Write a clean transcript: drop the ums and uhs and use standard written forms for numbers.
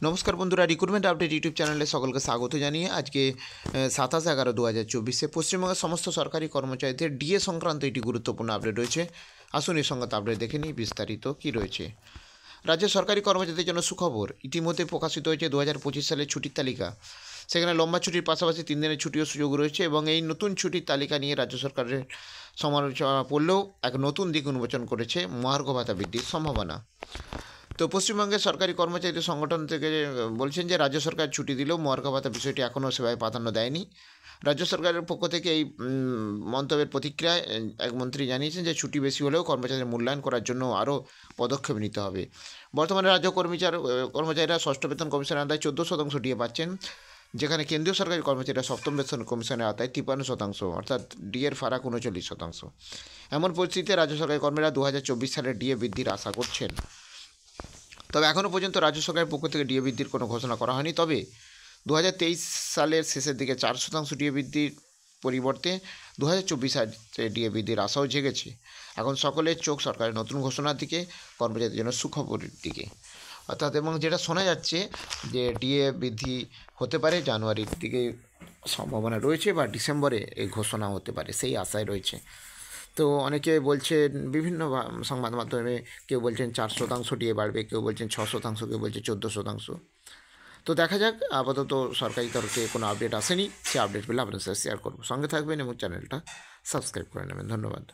নমস্কার বন্ধুরা, recruitment update YouTube চ্যানেলে সকলকে স্বাগত জানিয়ে আজকে 27/11/2024 পশ্চিমবঙ্গের সমস্ত সরকারি কর্মচারীদের ডিএ সংক্রান্ত একটি গুরুত্বপূর্ণ আপডেট রয়েছে। আসুন এই সংক্রান্ত আপডেট দেখে নিই বিস্তারিত কী রয়েছে। রাজ্যের সরকারি কর্মচারীদের জন্য সুখবর, ইতিমধ্যে প্রকাশিত হয়েছে 2025 সালের ছুটির তালিকা। সেখানে লম্বা ছুটির পাশাপাশি 3 দিনের ছুটিও সুযোগ রয়েছে এবং এই নতুন ছুটির তালিকা নিয়ে রাজ্য সরকারের সমালোচনা পড়লেও এক নতুন দিক উন্মোচন করেছে মহার্ঘ ভাতা বৃদ্ধির সম্ভাবনা। তো পশ্চিমবঙ্গের সরকারি কর্মচারীদের সংগঠন থেকে বলছেন যে রাজ্য সরকার ছুটি দিলেও মহার্ঘ ভাতা বিষয়টি এখনও সেভাবে প্রাধান্য দেয়নি। রাজ্য সরকারের পক্ষ থেকে এই মন্তব্যের প্রতিক্রিয়ায় এক মন্ত্রী জানিয়েছেন যে ছুটি বেশি হলেও কর্মচারীদের মূল্যায়ন করার জন্য আরও পদক্ষেপ নিতে হবে। বর্তমানে রাজ্য কর্মচারীরা ষষ্ঠ বেতন কমিশনের আওতায় 14% ডিএ পাচ্ছেন, যেখানে কেন্দ্রীয় সরকারি কর্মচারীরা সপ্তম বেতন কমিশনের আওতায় 53%, অর্থাৎ ডিএর ফারাক 39%। এমন পরিস্থিতিতে রাজ্য সরকারি কর্মীরা 2024 সালের ডিএ বৃদ্ধির আশা করছেন। তবে এখনও পর্যন্ত রাজ্য সরকারের পক্ষ থেকে ডিএ বৃদ্ধির কোনো ঘোষণা করা হয়নি। তবে 2023 সালের শেষের দিকে 4% ডিএ বৃদ্ধির পরিবর্তে 2024 সালে ডিএ বৃদ্ধির আশাও জেগেছে। এখন সকলের চোখ সরকারের নতুন ঘোষণার দিকে, কর্মচারীদের জন্য সুখবরের দিকে। অর্থাৎ এবং যেটা শোনা যাচ্ছে যে ডিএ বৃদ্ধি হতে পারে জানুয়ারির দিকে সম্ভাবনা রয়েছে বা ডিসেম্বরে এই ঘোষণা হতে পারে, সেই আশায় রয়েছে। তো অনেকে বলছেন বিভিন্ন সংবাদ মাধ্যমে, কেউ বলছেন 4% ডিএ বাড়বে, কেউ বলছেন 6%, কেউ বলছে 14%। তো দেখা যাক, আপাতত সরকারি তরফে কোনো আপডেট আসেনি। সে আপডেট পেলে আপনাদের সাথে শেয়ার করবো। সঙ্গে থাকবেন এবং চ্যানেলটা সাবস্ক্রাইব করে নেবেন। ধন্যবাদ।